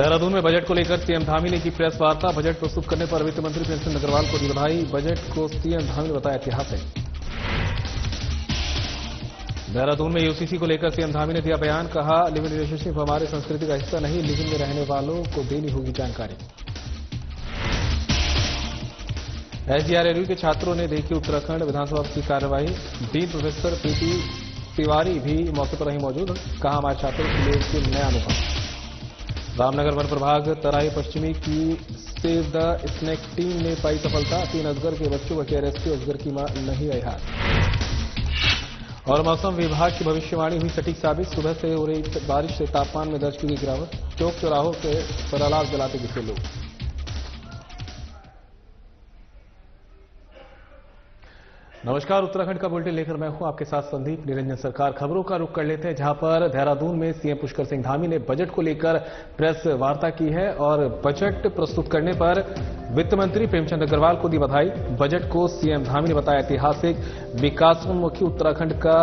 देहरादून में बजट को लेकर सीएम धामी ने की प्रेस वार्ता। बजट प्रस्तुत करने पर वित्त मंत्री प्रेमचंद अग्रवाल को दी बधाई। बजट को सीएम धामी ने बताया ऐतिहासिक। देहरादून में यूसीसी को लेकर सीएम धामी ने दिया बयान। कहा, लिव इन रिलेशनशिप हमारे संस्कृति का हिस्सा नहीं, लिव इन में रहने वालों को देनी होगी जानकारी। एसजीआरएलयू के छात्रों ने देखी उत्तराखंड विधानसभा की कार्यवाही। डीन प्रोफेसर पीटी तिवारी भी मौके पर रही मौजूद। कहा, हमारे छात्रों के लिए एक नया अनुभव। रामनगर वन प्रभाग तराई पश्चिमी की सेव द स्नेक टीम ने पाई सफलता। 3 अजगर के बच्चों का किया रेस्क्यू। अजगर की मां नहीं आई हाथ। और मौसम विभाग की भविष्यवाणी हुई सटीक साबित। सुबह से हो रही बारिश से तापमान में दर्ज की गई गिरावट। चौक चौराहों के पर अलाव जलाते दिखे लोग। नमस्कार, उत्तराखंड का बुलेटिन लेकर मैं हूं आपके साथ संदीप निरंजन सरकार। खबरों का रुख कर लेते हैं, जहां पर देहरादून में सीएम पुष्कर सिंह धामी ने बजट को लेकर प्रेस वार्ता की है और बजट प्रस्तुत करने पर वित्त मंत्री प्रेमचंद अग्रवाल को दी बधाई। बजट को सीएम धामी ने बताया ऐतिहासिक। विकासोन्मुखी उत्तराखंड का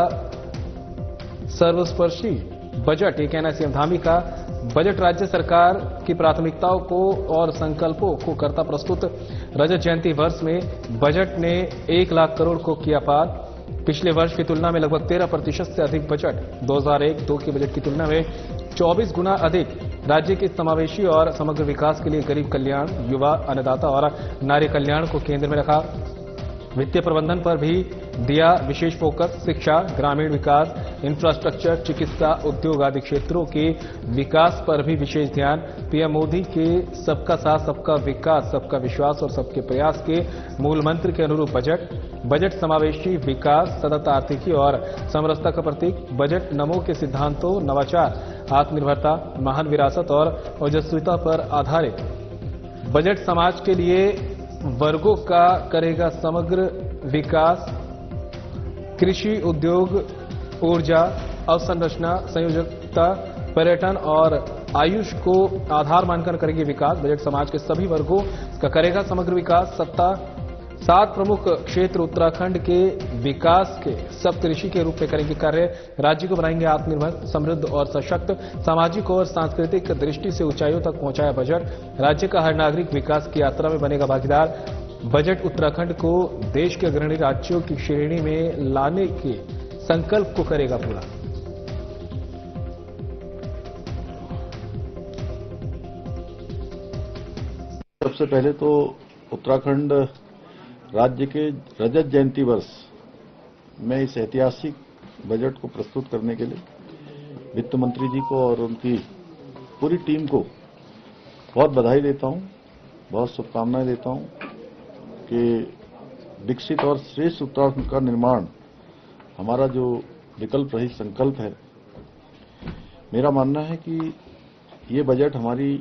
सर्वस्पर्शी बजट, ये कहना सीएम धामी का। बजट राज्य सरकार की प्राथमिकताओं को और संकल्पों को करता प्रस्तुत। रजत जयंती वर्ष में बजट ने 1 लाख करोड़ को किया पार। पिछले वर्ष की तुलना में लगभग 13% से अधिक बजट। 2001-2 के बजट की तुलना में 24 गुना अधिक। राज्य के समावेशी और समग्र विकास के लिए गरीब कल्याण, युवा, अन्नदाता और नारी कल्याण को केंद्र में रखा। वित्तीय प्रबंधन पर भी दिया विशेष फोकस। शिक्षा, ग्रामीण विकास, इंफ्रास्ट्रक्चर, चिकित्सा, उद्योग आदि क्षेत्रों के विकास पर भी विशेष ध्यान। पीएम मोदी के सबका साथ, सबका विकास, सबका विश्वास और सबके प्रयास के मूल मंत्र के अनुरूप बजट समावेशी विकास, सतत आर्थिकी और समरसता का प्रतीक। बजट नमो के सिद्धांतों, नवाचार, आत्मनिर्भरता, महान विरासत और ओजस्विता पर आधारित। बजट समाज के लिए वर्गों का करेगा समग्र विकास। कृषि, उद्योग, ऊर्जा, अवसंरचना, संयोजकता, पर्यटन और आयुष को आधार मानकर करेगी विकास। बजट समाज के सभी वर्गों का करेगा समग्र विकास। 7 प्रमुख क्षेत्र उत्तराखंड के विकास के सप्तऋषि के रूप में करेंगे कार्य। राज्य को बनाएंगे आत्मनिर्भर, समृद्ध और सशक्त। सामाजिक और सांस्कृतिक दृष्टि से ऊंचाइयों तक पहुंचाया बजट। राज्य का हर नागरिक विकास की यात्रा में बनेगा भागीदार। बजट उत्तराखंड को देश के अग्रणी राज्यों की श्रेणी में लाने के संकल्प को करेगा पूरा। सबसे पहले तो उत्तराखंड राज्य के रजत जयंती वर्ष में इस ऐतिहासिक बजट को प्रस्तुत करने के लिए वित्त मंत्री जी को और उनकी पूरी टीम को बहुत बधाई देता हूं, बहुत शुभकामनाएं देता हूं कि विकसित और श्रेष्ठ उत्तराखंड का निर्माण हमारा जो विकल्प रहित संकल्प है। मेरा मानना है कि ये बजट हमारी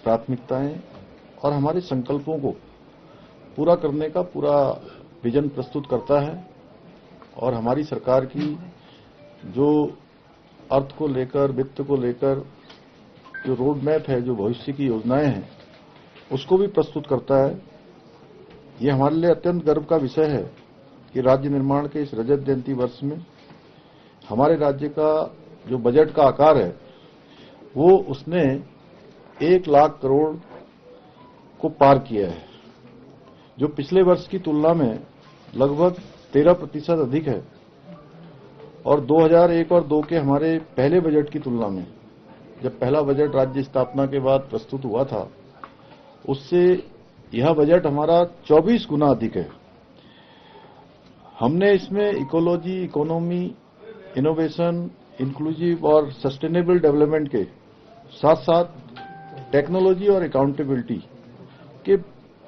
प्राथमिकताएं और हमारे संकल्पों को पूरा करने का पूरा विजन प्रस्तुत करता है और हमारी सरकार की जो अर्थ को लेकर, वित्त को लेकर जो रोड मैप है, जो भविष्य की योजनाएं हैं, उसको भी प्रस्तुत करता है। ये हमारे लिए अत्यंत गर्व का विषय है कि राज्य निर्माण के इस रजत जयंती वर्ष में हमारे राज्य का जो बजट का आकार है वो उसने 1 लाख करोड़ को पार किया है, जो पिछले वर्ष की तुलना में लगभग 13% अधिक है। और 2001 और 2 के हमारे पहले बजट की तुलना में, जब पहला बजट राज्य स्थापना के बाद प्रस्तुत हुआ था, उससे यह बजट हमारा 24 गुना अधिक है। हमने इसमें इकोलॉजी, इकोनॉमी, इनोवेशन, इंक्लूसिव और सस्टेनेबल डेवलपमेंट के साथ साथ टेक्नोलॉजी और अकाउंटेबिलिटी के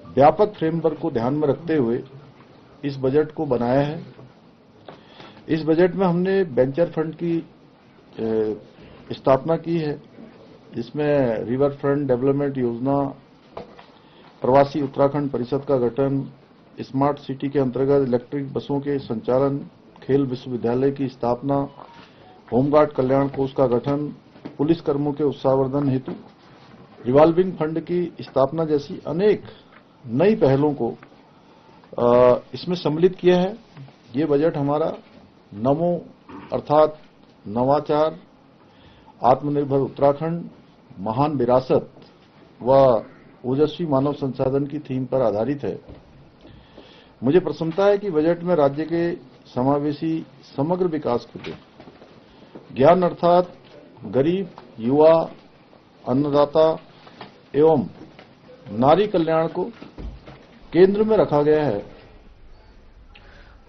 व्यापक फ्रेमवर्क को ध्यान में रखते हुए इस बजट को बनाया है। इस बजट में हमने वेंचर फंड की स्थापना की है, जिसमें रिवर फ्रंट डेवलपमेंट योजना, प्रवासी उत्तराखंड परिषद का गठन, स्मार्ट सिटी के अंतर्गत इलेक्ट्रिक बसों के संचालन, खेल विश्वविद्यालय की स्थापना, होमगार्ड कल्याण कोष का गठन, पुलिस कर्मियों के उत्साहवर्धन हेतु रिवॉल्विंग फंड की स्थापना जैसी अनेक नई पहलों को इसमें सम्मिलित किया है। ये बजट हमारा नमो अर्थात नवाचार, आत्मनिर्भर उत्तराखंड, महान विरासत व ओजस्वी मानव संसाधन की थीम पर आधारित है। मुझे प्रसन्नता है कि बजट में राज्य के समावेशी समग्र विकास को ज्ञान अर्थात गरीब, युवा, अन्नदाता एवं नारी कल्याण को केंद्र में रखा गया है।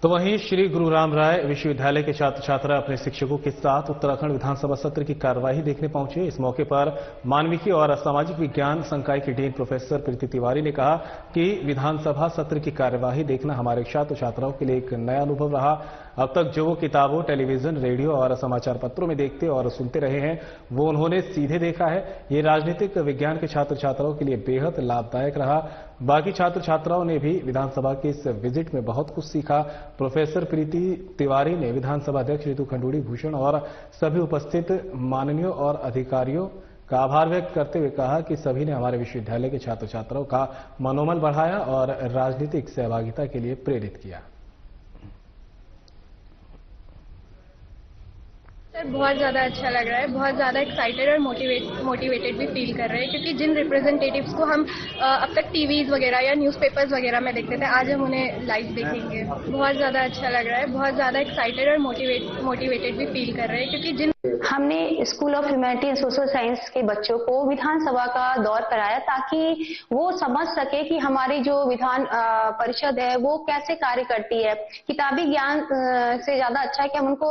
तो वहीं श्री गुरु राम राय विश्वविद्यालय के छात्र छात्रा अपने शिक्षकों के साथ उत्तराखंड विधानसभा सत्र की कार्यवाही देखने पहुंचे। इस मौके पर मानविकी और सामाजिक विज्ञान संकाय की डीन प्रोफेसर प्रीति तिवारी ने कहा कि विधानसभा सत्र की कार्यवाही देखना हमारे छात्र छात्राओं के लिए एक नया अनुभव रहा। अब तक जो वो किताबों, टेलीविजन, रेडियो और समाचार पत्रों में देखते और सुनते रहे हैं, वो उन्होंने सीधे देखा है। ये राजनीतिक विज्ञान के छात्र छात्राओं के लिए बेहद लाभदायक रहा। बाकी छात्र छात्राओं ने भी विधानसभा के इस विजिट में बहुत कुछ सीखा। प्रोफेसर प्रीति तिवारी ने विधानसभा अध्यक्ष रितु खंडूड़ी भूषण और सभी उपस्थित माननीयों और अधिकारियों का आभार व्यक्त करते हुए कहा कि सभी ने हमारे विश्वविद्यालय के छात्र छात्राओं का मनोबल बढ़ाया और राजनीतिक सहभागिता के लिए प्रेरित किया। सर, बहुत ज़्यादा अच्छा लग रहा है, बहुत ज़्यादा एक्साइटेड और मोटिवेटेड भी फील कर रहे हैं, क्योंकि जिन रिप्रेजेंटेटिव्स को हम अब तक टीवीज वगैरह या न्यूज़पेपर्स वगैरह में देखते थे, आज हम उन्हें लाइव देखेंगे। बहुत ज़्यादा अच्छा लग रहा है, बहुत ज़्यादा एक्साइटेड और मोटिवेटेड भी फील कर रहे हैं, क्योंकि जिन हमने school of humanity and social science के बच्चों को विधानसभा का दौर कराया ताकि वो समझ सके कि हमारी जो विधान परिषद है वो कैसे कार्य करती है। किताबी ज्ञान से ज्यादा अच्छा है कि हम उनको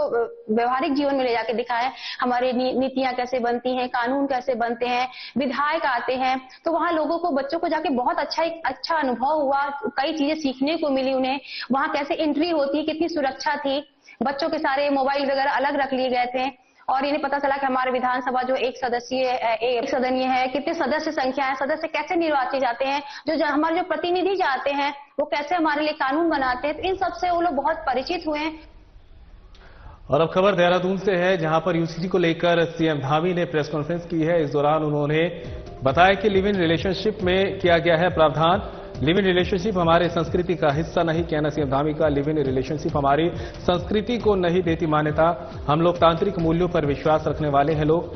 व्यवहारिक जीवन में ले जाके दिखाएं, हमारी नीतियां कैसे बनती हैं, कानून कैसे बनते हैं, विधायक आते हैं। तो वहाँ लोगों को, बच्चों को जाके बहुत अच्छा अनुभव हुआ, कई चीजें सीखने को मिली उन्हें। वहाँ कैसे एंट्री होती है, कितनी सुरक्षा थी, बच्चों के सारे मोबाइल वगैरह अलग रख लिए गए थे और इन्हें पता चला कि हमारे विधानसभा जो एक सदनीय है, कितने सदस्य संख्या है, सदस्य कैसे निर्वाचित जाते हैं, जो हमारे जो प्रतिनिधि जाते हैं वो कैसे हमारे लिए कानून बनाते हैं। तो इन सब से वो लोग बहुत परिचित हुए हैं। और अब खबर देहरादून से है, जहां पर यूसीसी को लेकर सीएम धामी ने प्रेस कॉन्फ्रेंस की है। इस दौरान उन्होंने बताया कि लिव इन रिलेशनशिप में किया गया है प्रावधान। लिव इन रिलेशनशिप हमारे संस्कृति का हिस्सा नहीं, कहना सीएम धामी का। लिव इन रिलेशनशिप हमारी संस्कृति को नहीं देती मान्यता। हम लोकतांत्रिक मूल्यों पर विश्वास रखने वाले हैं लोग।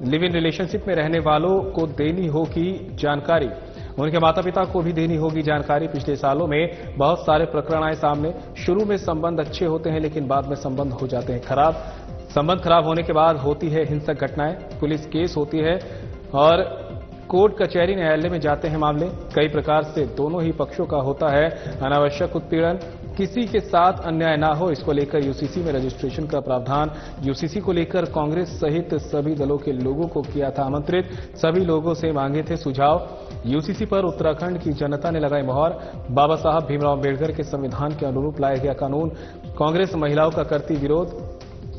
लिव इन रिलेशनशिप में रहने वालों को देनी होगी जानकारी, उनके माता पिता को भी देनी होगी जानकारी। पिछले सालों में बहुत सारे प्रकरण आए सामने। शुरू में संबंध अच्छे होते हैं लेकिन बाद में संबंध हो जाते हैं खराब। संबंध खराब होने के बाद होती है हिंसक घटनाएं, पुलिस केस होती है और कोर्ट कचहरी न्यायालय में जाते हैं मामले। कई प्रकार से दोनों ही पक्षों का होता है अनावश्यक उत्पीड़न। किसी के साथ अन्याय ना हो, इसको लेकर यूसीसी में रजिस्ट्रेशन का प्रावधान। यूसीसी को लेकर कांग्रेस सहित सभी दलों के लोगों को किया था आमंत्रित। सभी लोगों से मांगे थे सुझाव। यूसीसी पर उत्तराखंड की जनता ने लगाई मोहर। बाबा साहब भीमराव अम्बेडकर के संविधान के अनुरूप लाया गया कानून। कांग्रेस महिलाओं का करती विरोध।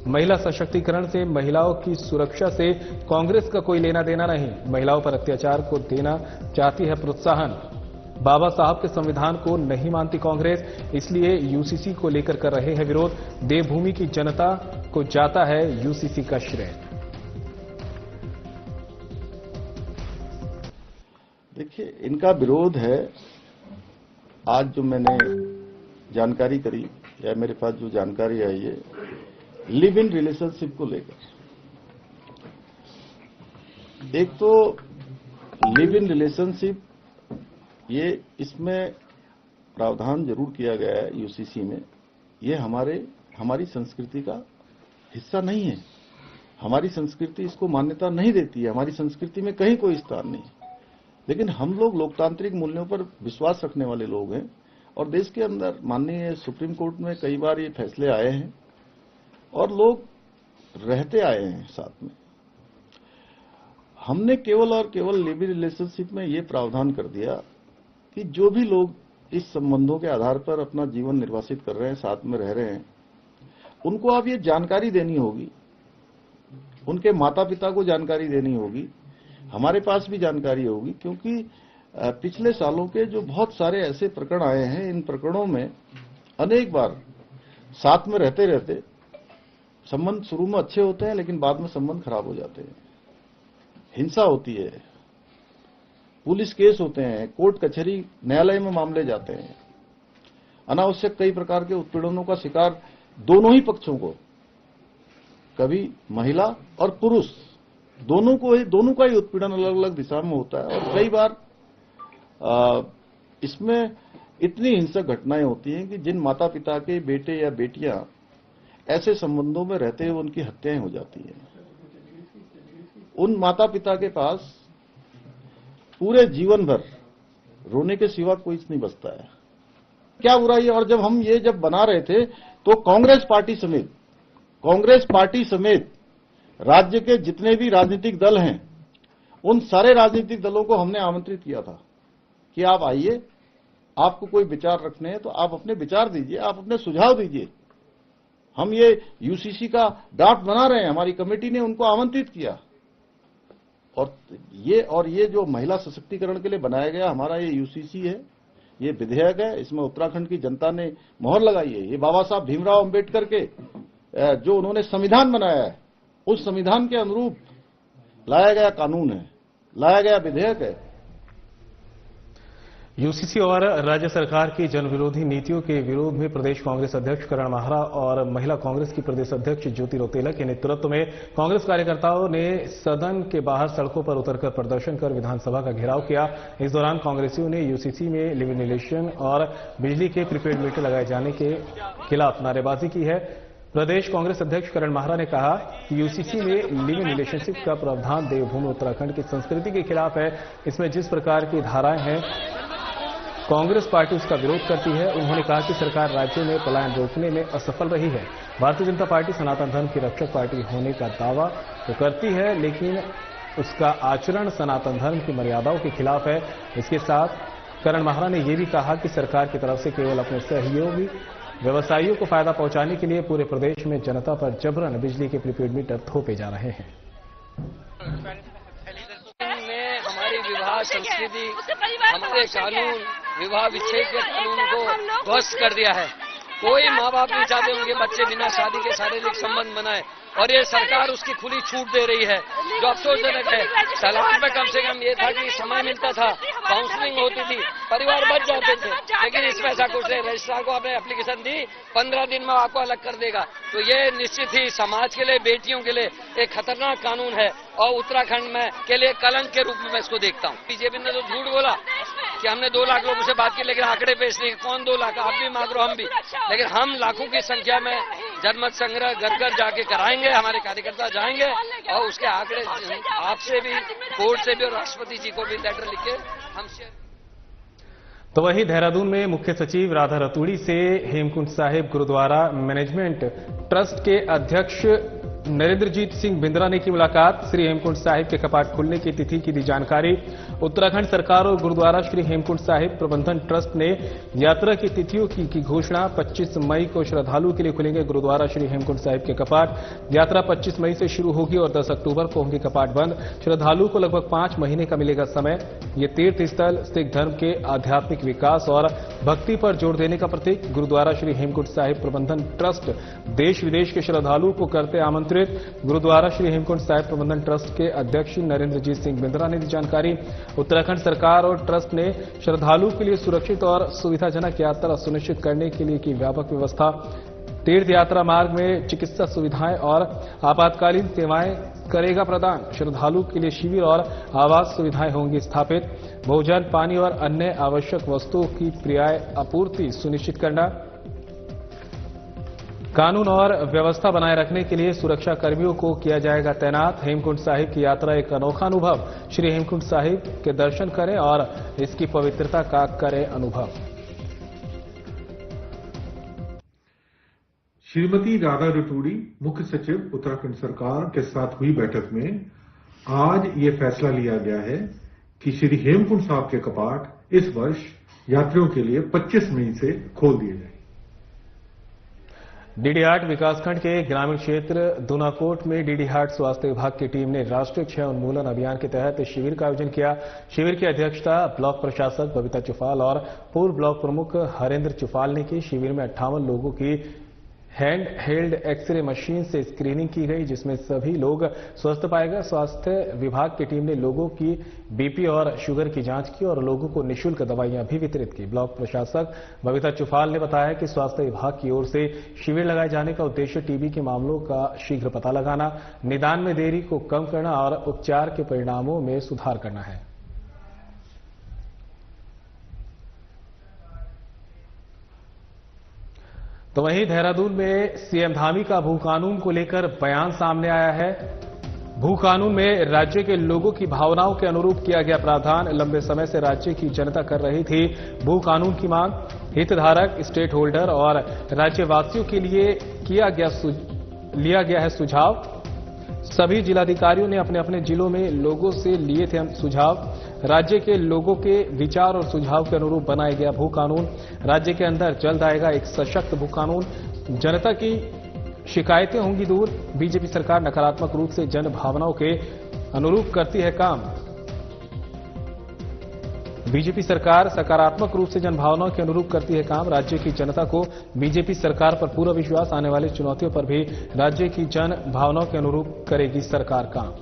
महिला सशक्तिकरण से, महिलाओं की सुरक्षा से कांग्रेस का कोई लेना देना नहीं। महिलाओं पर अत्याचार को देना चाहती है प्रोत्साहन। बाबा साहब के संविधान को नहीं मानती कांग्रेस, इसलिए यूसीसी को लेकर कर रहे हैं विरोध। देवभूमि की जनता को जाता है यूसीसी का श्रेय। देखिए, इनका विरोध है। आज जो मैंने जानकारी करी या मेरे पास जो जानकारी आई है लिव इन रिलेशनशिप को लेकर, एक तो लिव इन रिलेशनशिप ये इसमें प्रावधान जरूर किया गया है यूसीसी में। ये हमारी संस्कृति का हिस्सा नहीं है। हमारी संस्कृति इसको मान्यता नहीं देती है। हमारी संस्कृति में कहीं कोई स्थान नहीं है। लेकिन हम लोग लोकतांत्रिक मूल्यों पर विश्वास रखने वाले लोग हैं और देश के अंदर माननीय सुप्रीम कोर्ट में कई बार ये फैसले आए हैं और लोग रहते आए हैं साथ में। हमने केवल और केवल लिव इन रिलेशनशिप में ये प्रावधान कर दिया कि जो भी लोग इस संबंधों के आधार पर अपना जीवन निर्वासित कर रहे हैं, साथ में रह रहे हैं, उनको अब ये जानकारी देनी होगी। उनके माता पिता को जानकारी देनी होगी, हमारे पास भी जानकारी होगी, क्योंकि पिछले सालों के जो बहुत सारे ऐसे प्रकरण आए हैं, इन प्रकरणों में अनेक बार साथ में रहते रहते संबंध शुरू में अच्छे होते हैं लेकिन बाद में संबंध खराब हो जाते हैं। हिंसा होती है, पुलिस केस होते हैं, कोर्ट कचहरी न्यायालय में मामले जाते हैं। अनावश्यक कई प्रकार के उत्पीड़नों का शिकार दोनों ही पक्षों को, कभी महिला और पुरुष दोनों का ही उत्पीड़न अलग अलग दिशा में होता है। और कई बार इसमें इतनी हिंसक घटनाएं होती हैं कि जिन माता पिता के बेटे या बेटियां ऐसे संबंधों में रहते हुए उनकी हत्याएं हो जाती हैं। उन माता पिता के पास पूरे जीवन भर रोने के सिवा कोई नहीं बचता है। क्या बुराई है। और जब हम ये बना रहे थे तो कांग्रेस पार्टी समेत राज्य के जितने भी राजनीतिक दल हैं उन सारे राजनीतिक दलों को हमने आमंत्रित किया था कि आप आइए, आपको कोई विचार रखने हैं तो आप अपने विचार दीजिए, आप अपने सुझाव दीजिए। हम ये यूसीसी का ड्राफ्ट बना रहे हैं, हमारी कमेटी ने उनको आमंत्रित किया। और ये जो महिला सशक्तिकरण के लिए बनाया गया हमारा ये यूसीसी है, ये विधेयक है, इसमें उत्तराखंड की जनता ने मोहर लगाई है। ये बाबा साहब भीमराव अंबेडकर के जो उन्होंने संविधान बनाया है उस संविधान के अनुरूप लाया गया कानून है, लाया गया विधेयक है। यूसीसी और राज्य सरकार की जनविरोधी नीतियों के विरोध में प्रदेश कांग्रेस अध्यक्ष करण माहरा और महिला कांग्रेस की प्रदेश अध्यक्ष ज्योति रौतेला के नेतृत्व में कांग्रेस कार्यकर्ताओं ने सदन के बाहर सड़कों पर उतरकर प्रदर्शन कर विधानसभा का घेराव किया। इस दौरान कांग्रेसियों ने यूसीसी में लिविंग रिलेशन और बिजली के प्रीपेड मीटर लगाए जाने के खिलाफ नारेबाजी की है। प्रदेश कांग्रेस अध्यक्ष करण माहरा ने कहा कि यूसीसी में लिविंग रिलेशनशिप का प्रावधान देवभूमि उत्तराखंड की संस्कृति के खिलाफ है। इसमें जिस प्रकार की धाराएं हैं कांग्रेस पार्टी उसका विरोध करती है। उन्होंने कहा कि सरकार राज्य में पलायन रोकने में असफल रही है। भारतीय जनता पार्टी सनातन धर्म की रक्षक पार्टी होने का दावा तो करती है, लेकिन उसका आचरण सनातन धर्म की मर्यादाओं के खिलाफ है। इसके साथ करण माहरा ने यह भी कहा कि सरकार की तरफ से केवल अपने सहयोगी व्यवसायियों को फायदा पहुंचाने के लिए पूरे प्रदेश में जनता पर जबरन बिजली के प्रीपेड मीटर थोपे जा रहे हैं। हमारी विवाह संस्कृति, हमारे कानून, विवाह विच्छेद के कानून को ध्वस्त कर दिया है। कोई माँ बाप नहीं चाहते उनके बच्चे बिना शादी के शारीरिक संबंध बनाए, और ये सरकार उसकी खुली छूट दे रही है, जो अफसोसजनक है। तलाक में कम से कम ये था कि समय मिलता था, काउंसलिंग होती थी, परिवार बच जाते थे, लेकिन इसमें ऐसा कुछ नहीं। रजिस्ट्रार को आपने एप्लीकेशन दी, 15 दिन में आपको अलग कर देगा। तो ये निश्चित ही समाज के लिए, बेटियों के लिए एक खतरनाक कानून है, और उत्तराखंड में के लिए कलंक के रूप में मैं इसको देखता हूँ। बीजेपी ने तो झूठ बोला कि हमने 2 लाख लोगों से बात की, लेकिन आंकड़े पेश नहीं। कौन 2 लाख? आप भी मांग रहे हो, हम भी, लेकिन हम लाखों की संख्या में जनमत संग्रह घर घर जाके कराएंगे। हमारे कार्यकर्ता जाएंगे और उसके आंकड़े आपसे भी, कोर्ट से भी और राष्ट्रपति जी को भी लेटर लिख के हम शेयर। तो वहीं देहरादून में मुख्य सचिव राधा रतूड़ी से हेमकुंड साहिब गुरुद्वारा मैनेजमेंट ट्रस्ट के अध्यक्ष नरेंद्रजीत सिंह बिंद्रा ने की मुलाकात। श्री हेमकुंड साहिब के कपाट खुलने की तिथि की दी जानकारी। उत्तराखंड सरकार और गुरुद्वारा श्री हेमकुंड साहिब प्रबंधन ट्रस्ट ने यात्रा की तिथियों की घोषणा। 25 मई को श्रद्धालुओं के लिए खुलेंगे गुरुद्वारा श्री हेमकुंड साहिब के कपाट। यात्रा 25 मई से शुरू होगी और 10 अक्टूबर को होंगे कपाट बंद। श्रद्धालुओं को लगभग 5 महीने का मिलेगा समय। ये तीर्थ स्थल सिख धर्म के आध्यात्मिक विकास और भक्ति पर जोर देने का प्रतीक। गुरुद्वारा श्री हेमकुंड साहिब प्रबंधन ट्रस्ट देश विदेश के श्रद्धालुओं को करते आमंत्रित। गुरुद्वारा श्री हेमकुंड साहिब प्रबंधन ट्रस्ट के अध्यक्ष नरेंद्रजीत सिंह बिंद्रा ने दी जानकारी। उत्तराखंड सरकार और ट्रस्ट ने श्रद्धालुओं के लिए सुरक्षित और सुविधाजनक यात्रा सुनिश्चित करने के लिए की व्यापक व्यवस्था। तीर्थ यात्रा मार्ग में चिकित्सा सुविधाएं और आपातकालीन सेवाएं करेगा प्रदान। श्रद्धालुओं के लिए शिविर और आवास सुविधाएं होंगी स्थापित। भोजन, पानी और अन्य आवश्यक वस्तुओं की पर्याय आपूर्ति सुनिश्चित करना। कानून और व्यवस्था बनाए रखने के लिए सुरक्षा कर्मियों को किया जाएगा तैनात। हेमकुंड साहिब की यात्रा एक अनोखा अनुभव। श्री हेमकुंड साहिब के दर्शन करें और इसकी पवित्रता का करें अनुभव। श्रीमती राधा रतूड़ी मुख्य सचिव उत्तराखंड सरकार के साथ हुई बैठक में आज ये फैसला लिया गया है कि श्री हेमकुंड साहिब के कपाट इस वर्ष यात्रियों के लिए 25 मई से खोल दिए जाए। डीडी हाट विकासखंड के ग्रामीण क्षेत्र दूनाकोट में डीडी हाट स्वास्थ्य विभाग की टीम ने राष्ट्रीय क्षय उन्मूलन अभियान के तहत शिविर का आयोजन किया। शिविर की अध्यक्षता ब्लॉक प्रशासक बबीता चुफाल और पूर्व ब्लॉक प्रमुख हरेंद्र चुफाल ने की। शिविर में 58 लोगों की हैंड हेल्ड एक्सरे मशीन से स्क्रीनिंग की गई, जिसमें सभी लोग स्वस्थ पाए गए। स्वास्थ्य विभाग की टीम ने लोगों की बीपी और शुगर की जांच की और लोगों को निःशुल्क दवाइयां भी वितरित की। ब्लॉक प्रशासक बबीता चुफाल ने बताया कि स्वास्थ्य विभाग की ओर से शिविर लगाए जाने का उद्देश्य टीबी के मामलों का शीघ्र पता लगाना, निदान में देरी को कम करना और उपचार के परिणामों में सुधार करना है। तो वहीं देहरादून में सीएम धामी का भू कानून को लेकर बयान सामने आया है। भू कानून में राज्य के लोगों की भावनाओं के अनुरूप किया गया प्रावधान। लंबे समय से राज्य की जनता कर रही थी भू कानून की मांग। हितधारक, स्टेट होल्डर और राज्यवासियों के लिए लिया गया है सुझाव। सभी जिलाधिकारियों ने अपने अपने जिलों में लोगों से लिए थे सुझाव। राज्य के लोगों के विचार और सुझाव के अनुरूप बनाया गया भू कानून। राज्य के अंदर जल्द आएगा एक सशक्त भू कानून। जनता की शिकायतें होंगी दूर। बीजेपी सरकार नकारात्मक रूप से जन भावनाओं के अनुरूप करती है काम। बीजेपी सरकार सकारात्मक रूप से जनभावनाओं के अनुरूप करती है काम। राज्य की जनता को बीजेपी सरकार पर पूरा विश्वास। आने वाली चुनौतियों पर भी राज्य की जन भावनाओं के अनुरूप करेगी सरकार काम।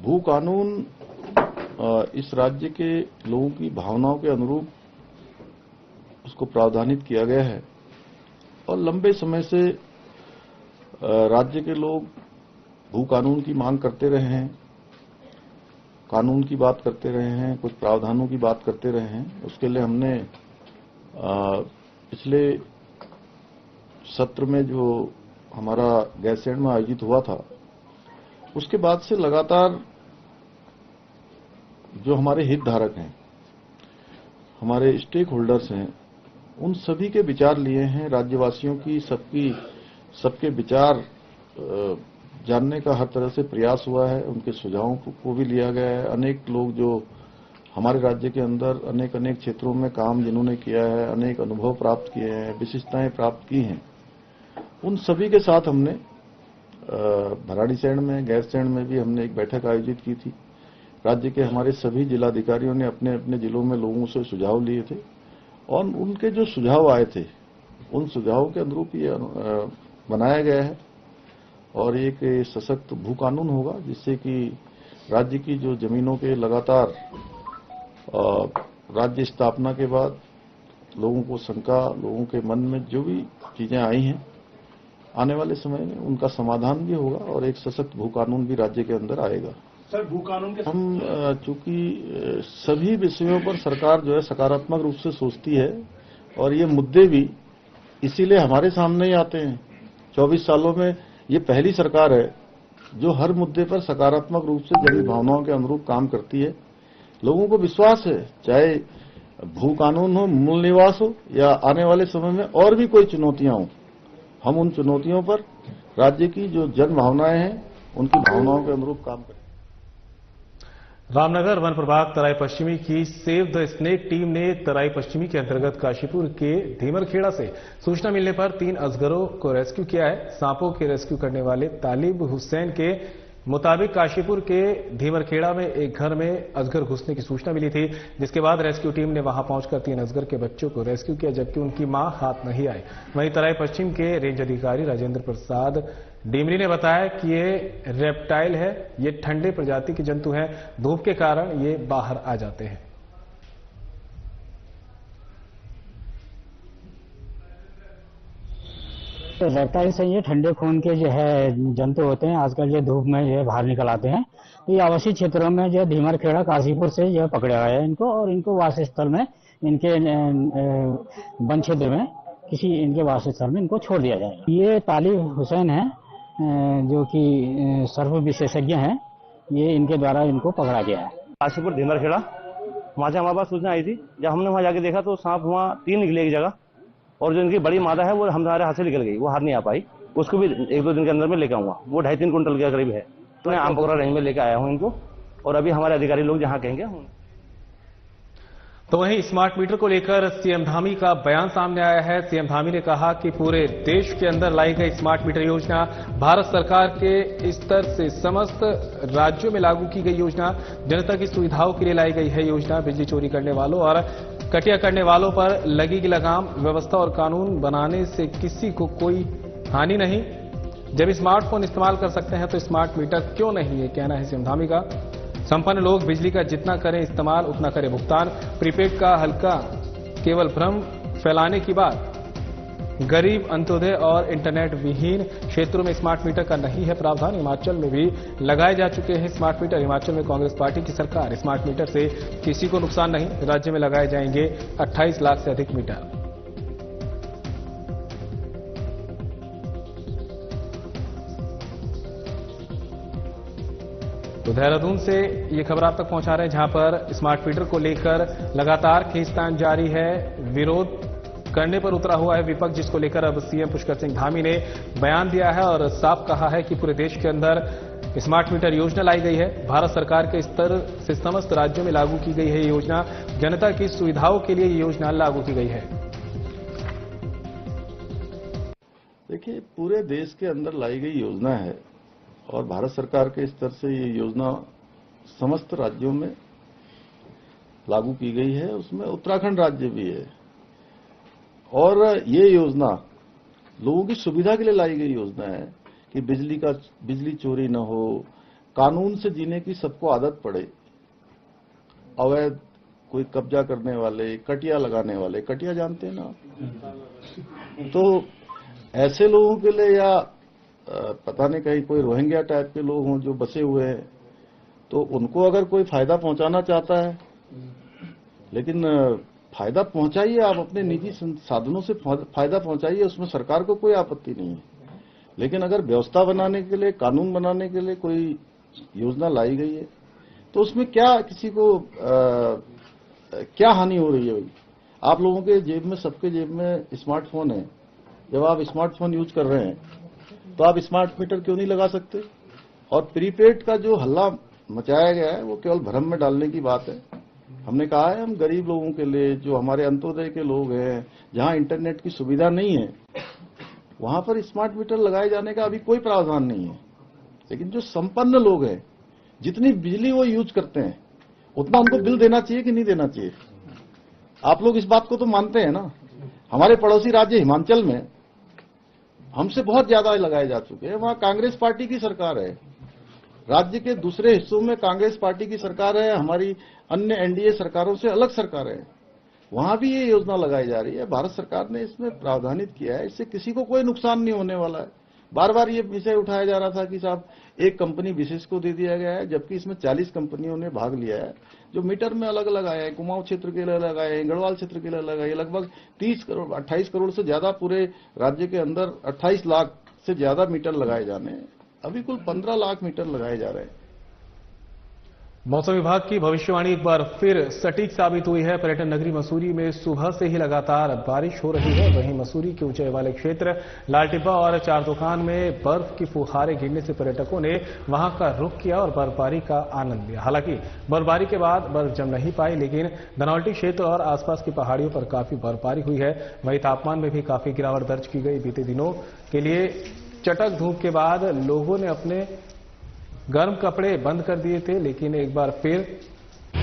भू कानून इस राज्य के लोगों की भावनाओं के अनुरूप उसको प्रावधानित किया गया है और लंबे समय से राज्य के लोग भू कानून की मांग करते रहे हैं, कानून की बात करते रहे हैं, कुछ प्रावधानों की बात करते रहे हैं। उसके लिए हमने पिछले सत्र में जो हमारा गैरसैंण में आयोजित हुआ था, उसके बाद से लगातार जो हमारे हितधारक हैं, हमारे स्टेक होल्डर्स हैं, उन सभी के विचार लिए हैं। राज्यवासियों की सबके विचार जानने का हर तरह से प्रयास हुआ है। उनके सुझावों को भी लिया गया है। अनेक लोग जो हमारे राज्य के अंदर अनेक क्षेत्रों में काम जिन्होंने किया है, अनेक अनुभव प्राप्त किए हैं, विशिष्टताएं प्राप्त की हैं, उन सभी के साथ हमने भराड़ीसैंण में, गैरसैंण में भी हमने एक बैठक आयोजित की थी। राज्य के हमारे सभी जिलाधिकारियों ने अपने अपने जिलों में लोगों से सुझाव लिए थे और उनके जो सुझाव आए थे, उन सुझावों के अनुरूप ये बनाया गया है और एक सशक्त भू कानून होगा, जिससे कि राज्य की जो जमीनों के लगातार राज्य स्थापना के बाद लोगों को शंका, लोगों के मन में जो भी चीजें आई हैं, आने वाले समय में उनका समाधान भी होगा और एक सशक्त भू कानून भी राज्य के अंदर आएगा। सर, भू कानून के हम चूंकि सभी विषयों पर सरकार जो है सकारात्मक रूप से सोचती है और ये मुद्दे भी इसीलिए हमारे सामने ही आते हैं। 24 सालों में ये पहली सरकार है जो हर मुद्दे पर सकारात्मक रूप से जन भावनाओं के अनुरूप काम करती है। लोगों को विश्वास है, चाहे भू कानून हो, मूल निवास हो या आने वाले समय में और भी कोई चुनौतियां हो, हम उन चुनौतियों पर राज्य की जो जन भावनाएं हैं उनकी भावनाओं के अनुरूप काम करें। रामनगर वन प्रभाग तराई पश्चिमी की सेव द स्नेक टीम ने तराई पश्चिमी के अंतर्गत काशीपुर के धीमरखेड़ा से सूचना मिलने पर 3 अजगरों को रेस्क्यू किया है। सांपों के रेस्क्यू करने वाले तालिब हुसैन के मुताबिक काशीपुर के धीमरखेड़ा में एक घर में अजगर घुसने की सूचना मिली थी, जिसके बाद रेस्क्यू टीम ने वहां पहुंचकर 3 अजगर के बच्चों को रेस्क्यू किया, जबकि उनकी मां हाथ नहीं आई। वहीं तराई पश्चिम के रेंज अधिकारी राजेंद्र प्रसाद डिमरी ने बताया कि ये रेप्टाइल है, ये ठंडे प्रजाति के जंतु हैं, धूप के कारण ये बाहर आ जाते हैं। तो रेप्टाइल्स हैं, ये ठंडे खून के जो है जंतु होते हैं, आजकल जो धूप में जो है बाहर निकल आते हैं। तो ये आवासीय क्षेत्रों में जो धीमरखेड़ा काशीपुर से जो पकड़े गए हैं इनको, और इनको वास स्थल में, इनके वन क्षेत्र में किसी इनके वास स्थल में इनको छोड़ दिया जाएगा। ये तालिब हुसैन है जो कि सर्व विशेषज्ञ हैं, ये इनके द्वारा इनको पकड़ा गया है। काशीपुर धीमरखेड़ा, वहाँ से हमारे पास सूचना आई थी। जब हमने वहाँ जाके देखा तो सांप वहाँ 3 निकले एक जगह, और जो इनकी बड़ी मादा है वो हमारे हाथ से निकल गई, वो हाथ नहीं आ पाई। उसको भी 1-2 दिन के अंदर में लेकर आऊंगा। वो 2.5-3 कुंटल के करीब है। तो मैं आम पोखरा रेंज में लेकर आया हूँ इनको, और अभी हमारे अधिकारी लोग जहाँ कहेंगे। तो वहीं स्मार्ट मीटर को लेकर सीएम धामी का बयान सामने आया है। सीएम धामी ने कहा कि पूरे देश के अंदर लाई गई स्मार्ट मीटर योजना भारत सरकार के स्तर से समस्त राज्यों में लागू की गई योजना, जनता की सुविधाओं के लिए लाई गई है योजना। बिजली चोरी करने वालों और कटिया करने वालों पर लगेगी लगाम। व्यवस्था और कानून बनाने से किसी को कोई हानि नहीं। जब स्मार्टफोन इस्तेमाल कर सकते हैं तो स्मार्ट मीटर क्यों नहीं, ये कहना है सीएम धामी का। संपन्न लोग बिजली का जितना करें इस्तेमाल उतना करें भुगतान। प्रीपेड का हल्का केवल भ्रम फैलाने की बात। गरीब, अंत्योदय और इंटरनेट विहीन क्षेत्रों में स्मार्ट मीटर का नहीं है प्रावधान। हिमाचल में भी लगाए जा चुके हैं स्मार्ट मीटर। हिमाचल में कांग्रेस पार्टी की सरकार। स्मार्ट मीटर से किसी को नुकसान नहीं। राज्य में लगाए जाएंगे 28 लाख से अधिक मीटर। तो देहरादून से ये खबर आप तक पहुंचा रहे हैं, जहां पर स्मार्ट मीटर को लेकर लगातार खींचतान जारी है। विरोध करने पर उतरा हुआ है विपक्ष, जिसको लेकर अब सीएम पुष्कर सिंह धामी ने बयान दिया है और साफ कहा है कि पूरे देश के अंदर स्मार्ट मीटर योजना लाई गई है। भारत सरकार के स्तर से समस्त राज्यों में लागू की गई है ये योजना। जनता की सुविधाओं के लिए ये योजना लागू की गई है। देखिए, पूरे देश के अंदर लाई गई योजना है और भारत सरकार के स्तर से ये योजना समस्त राज्यों में लागू की गई है। उसमें उत्तराखंड राज्य भी है और ये योजना लोगों की सुविधा के लिए लाई गई योजना है कि बिजली चोरी न हो, कानून से जीने की सबको आदत पड़े। अवैध कोई कब्जा करने वाले, कटिया लगाने वाले, कटिया जानते हैं ना, तो ऐसे लोगों के लिए या पता नहीं कहीं कोई रोहिंग्या टाइप के लोग हों जो बसे हुए हैं, तो उनको अगर कोई फायदा पहुंचाना चाहता है, लेकिन फायदा पहुंचाइए, आप अपने निजी साधनों से फायदा पहुंचाइए, उसमें सरकार को कोई आपत्ति नहीं है। लेकिन अगर व्यवस्था बनाने के लिए, कानून बनाने के लिए कोई योजना लाई गई है तो उसमें क्या किसी को क्या हानि हो रही है? भाई, आप लोगों के जेब में, सबके जेब में स्मार्टफोन है। जब आप स्मार्टफोन यूज कर रहे हैं तो आप स्मार्ट मीटर क्यों नहीं लगा सकते? और प्रीपेड का जो हल्ला मचाया गया है वो केवल भ्रम में डालने की बात है। हमने कहा है हम गरीब लोगों के लिए, जो हमारे अंत्योदय के लोग हैं, जहां इंटरनेट की सुविधा नहीं है, वहां पर स्मार्ट मीटर लगाए जाने का अभी कोई प्रावधान नहीं है। लेकिन जो संपन्न लोग हैं, जितनी बिजली वो यूज करते हैं उतना उनको बिल देना चाहिए कि नहीं देना चाहिए? आप लोग इस बात को तो मानते हैं ना। हमारे पड़ोसी राज्य हिमाचल में हमसे बहुत ज्यादा लगाए जा चुके हैं। वहां कांग्रेस पार्टी की सरकार है। राज्य के दूसरे हिस्सों में कांग्रेस पार्टी की सरकार है, हमारी अन्य एनडीए सरकारों से अलग सरकार है, वहां भी ये योजना लगाई जा रही है। भारत सरकार ने इसमें प्रावधानित किया है, इससे किसी को कोई नुकसान नहीं होने वाला है। बार बार ये विषय उठाया जा रहा था कि साहब एक कंपनी विशेष को दे दिया गया है, जबकि इसमें 40 कंपनियों ने भाग लिया है जो मीटर में अलग अलग आए हैं। कुमाऊं क्षेत्र के लिए अलग आए हैं, गढ़वाल क्षेत्र के लिए अलग आए। लगभग 30 करोड़ 28 करोड़ से ज्यादा पूरे राज्य के अंदर 28 लाख से ज्यादा मीटर लगाए जाने हैं। अभी कुल 15 लाख मीटर लगाए जा रहे हैं। मौसम विभाग की भविष्यवाणी एक बार फिर सटीक साबित हुई है। पर्यटन नगरी मसूरी में सुबह से ही लगातार बारिश हो रही है। वहीं मसूरी के ऊंचाई वाले क्षेत्र लालटिब्बा और चारदुकान में बर्फ की फुहारें गिरने से पर्यटकों ने वहां का रुख किया और बर्फबारी का आनंद लिया। हालांकि बर्फबारी के बाद बर्फ जम नहीं पाई, लेकिन धनौल्टी क्षेत्र और आसपास की पहाड़ियों पर काफी बर्फबारी हुई है। वहीं तापमान में भी काफी गिरावट दर्ज की गई। बीते दिनों के लिए चटक धूप के बाद लोगों ने अपने गर्म कपड़े बंद कर दिए थे, लेकिन एक बार फिर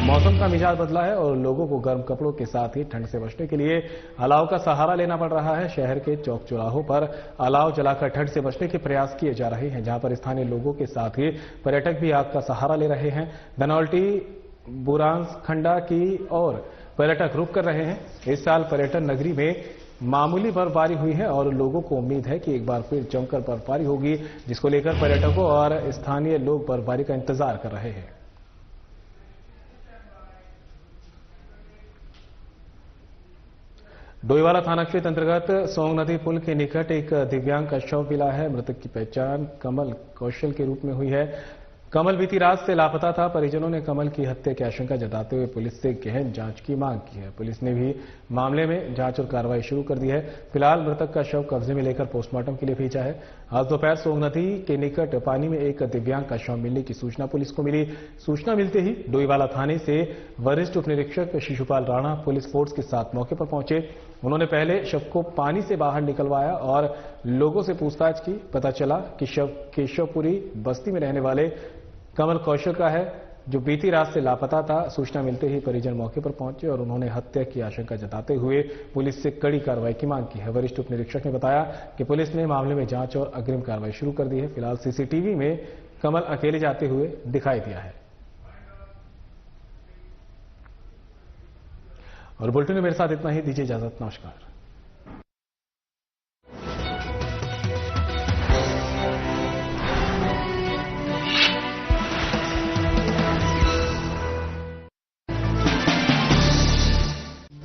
मौसम का मिजाज बदला है और लोगों को गर्म कपड़ों के साथ ही ठंड से बचने के लिए अलाव का सहारा लेना पड़ रहा है। शहर के चौक चौराहों पर अलाव जलाकर ठंड से बचने के प्रयास किए जा रहे हैं, जहां पर स्थानीय लोगों के साथ ही पर्यटक भी आग का सहारा ले रहे हैं। धनौल्टी, बुरांसखंडा की ओर पर्यटक रुक कर रहे हैं। इस साल पर्यटन नगरी में मामूली बर्फबारी हुई है और लोगों को उम्मीद है कि एक बार फिर जमकर बर्फबारी होगी, जिसको लेकर पर्यटकों और स्थानीय लोग बर्फबारी का इंतजार कर रहे हैं। डोईवाला थाना क्षेत्र अंतर्गत सोंग नदी पुल के निकट एक दिव्यांग का शव मिला है। मृतक की पहचान कमल कौशल के रूप में हुई है। कमल बीती रात से लापता था। परिजनों ने कमल की हत्या की आशंका जताते हुए पुलिस से गहन जांच की मांग की है। पुलिस ने भी मामले में जांच और कार्रवाई शुरू कर दी है। फिलहाल मृतक का शव कब्जे में लेकर पोस्टमार्टम के लिए भेजा है। आज दोपहर सोंग नदी के निकट पानी में एक दिव्यांग का शव मिलने की सूचना पुलिस को मिली। सूचना मिलते ही डोईवाला थाने से वरिष्ठ उप निरीक्षक शिशुपाल राणा पुलिस फोर्स के साथ मौके पर पहुंचे। उन्होंने पहले शव को पानी से बाहर निकलवाया और लोगों से पूछताछ की। पता चला कि शव केशवपुरी बस्ती में रहने वाले कमल कौशल का है, जो बीती रात से लापता था। सूचना मिलते ही परिजन मौके पर पहुंचे और उन्होंने हत्या की आशंका जताते हुए पुलिस से कड़ी कार्रवाई की मांग की है। वरिष्ठ उप निरीक्षक ने बताया कि पुलिस ने मामले में जांच और अग्रिम कार्रवाई शुरू कर दी है। फिलहाल सीसीटीवी में कमल अकेले जाते हुए दिखाई दिया है। और बुलेटिन में मेरे साथ इतना ही। दीजिए इजाजत। नमस्कार।